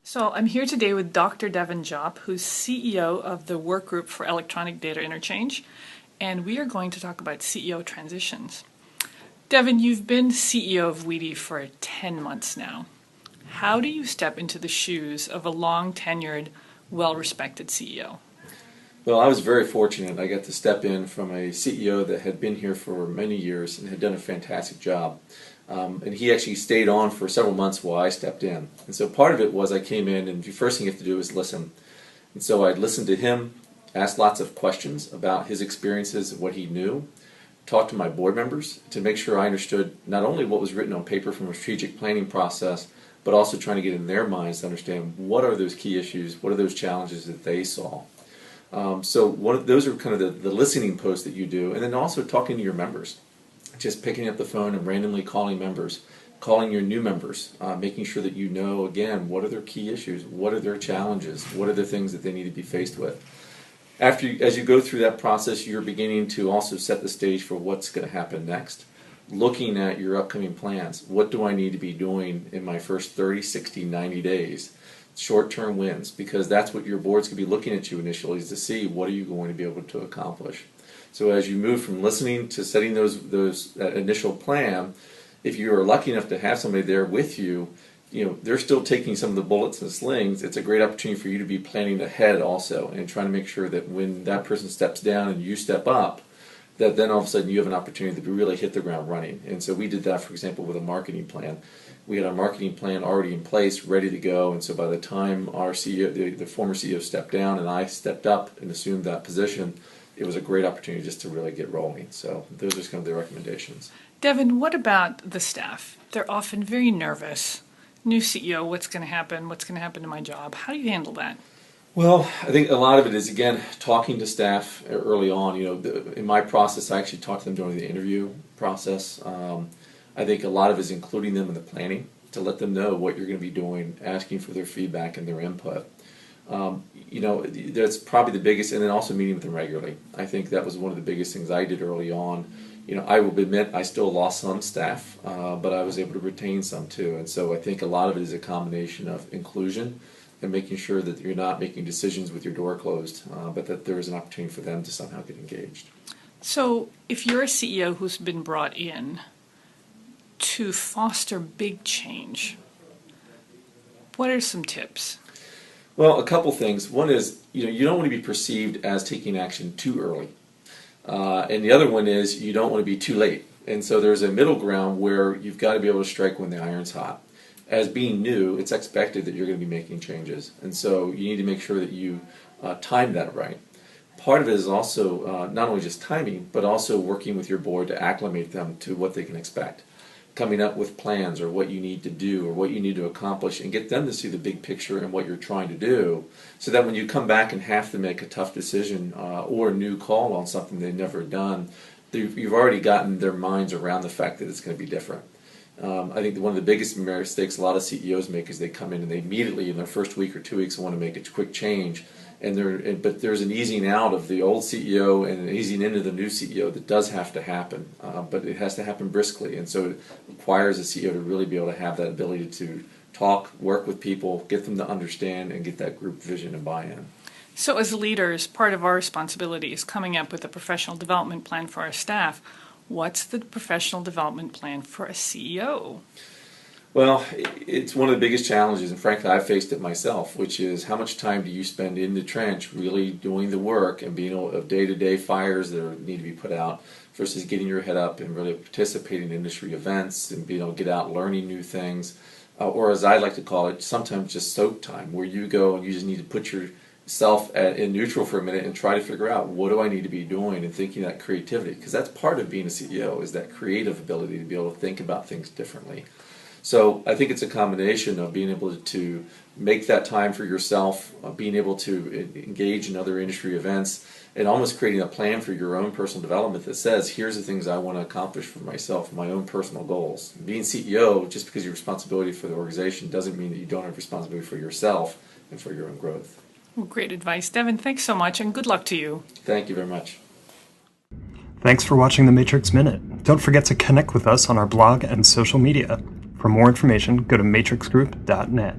So I'm here today with Dr. Devin Jopp, who's CEO of the Workgroup for Electronic Data Interchange, and we are going to talk about CEO transitions. Devin, you've been CEO of Weedy for 10 months now. How do you step into the shoes of a long-tenured, well-respected CEO? Well, I was very fortunate. I got to step in from a CEO that had been here for many years and had done a fantastic job. And he actually stayed on for several months while I stepped in. And so part of it was I came in, and the first thing you have to do is listen. And so I listened to him, asked lots of questions about his experiences and what he knew, talked to my board members to make sure I understood not only what was written on paper from a strategic planning process, but also trying to get in their minds to understand what are those key issues, what are those challenges that they saw. So those are kind of the listening posts that you do, and then also talking to your members. Just picking up the phone and randomly calling members, calling your new members, making sure that you know, again, what are their key issues, what are their challenges, what are the things that they need to be faced with. As you go through that process, you're beginning to also set the stage for what's going to happen next. Looking at your upcoming plans, what do I need to be doing in my first 30, 60, 90 days? Short-term wins, because that's what your board's going to be looking at you initially, is to see what are you going to be able to accomplish. So as you move from listening to setting that initial plan, if you are lucky enough to have somebody there with you, they're still taking some of the bullets and slings. It's a great opportunity for you to be planning ahead also and trying to make sure that when that person steps down and you step up, that then all of a sudden you have an opportunity to really hit the ground running. And so we did that, for example, with a marketing plan. We had a marketing plan already in place, ready to go, and so by the time our CEO, the former CEO, stepped down and I stepped up and assumed that position, it was a great opportunity just to really get rolling. So those are kind of the recommendations. Devin, what about the staff? They're often very nervous. New CEO, what's going to happen? What's going to happen to my job? How do you handle that? Well, I think a lot of it is, again, talking to staff early on. In my process, I actually talk to them during the interview process. I think a lot of it is including them in the planning to let them know what you're going to be doing, asking for their feedback and their input. That's probably the biggest, and then also meeting with them regularly. I think that was one of the biggest things I did early on. I will admit I still lost some staff, but I was able to retain some too. And so I think a lot of it is a combination of inclusion and making sure that you're not making decisions with your door closed, but that there is an opportunity for them to somehow get engaged. So if you're a CEO who's been brought in to foster big change, what are some tips? Well, a couple things. One is, you don't want to be perceived as taking action too early. And the other one is you don't want to be too late. And so there's a middle ground where you've got to be able to strike when the iron's hot. As being new, it's expected that you're going to be making changes. And so you need to make sure that you time that right. Part of it is also not only just timing, but also working with your board to acclimate them to what they can expect. Coming up with plans or what you need to do or what you need to accomplish and get them to see the big picture and what you're trying to do so that when you come back and have to make a tough decision or a new call on something they've never done, you've already gotten their minds around the fact that it's going to be different. I think one of the biggest mistakes a lot of CEOs make is they come in and they immediately in their first week or 2 weeks want to make a quick change. But there's an easing out of the old CEO and an easing into the new CEO that does have to happen, but it has to happen briskly, and so it requires a CEO to really be able to have that ability to talk, work with people, get them to understand, and get that group vision and buy-in. So as leaders, part of our responsibility is coming up with a professional development plan for our staff. What's the professional development plan for a CEO? Well, it's one of the biggest challenges, and frankly, I've faced it myself, which is how much time do you spend in the trench really doing the work and being able of day-to-day fires that need to be put out versus getting your head up and really participating in industry events and being able to get out learning new things, or as I like to call it, sometimes just soak time, where you go and you just need to put yourself in neutral for a minute and try to figure out what do I need to be doing and thinking that creativity, because that's part of being a CEO is that creative ability to be able to think about things differently. So I think it's a combination of being able to make that time for yourself, being able to engage in other industry events, and almost creating a plan for your own personal development that says, here's the things I want to accomplish for myself, my own personal goals. Being CEO, just because your responsibility for the organization doesn't mean that you don't have responsibility for yourself and for your own growth. Well, great advice. Devin, thanks so much, and good luck to you. Thank you very much. Thanks for watching the Matrix Minute. Don't forget to connect with us on our blog and social media. For more information, go to matrixgroup.net.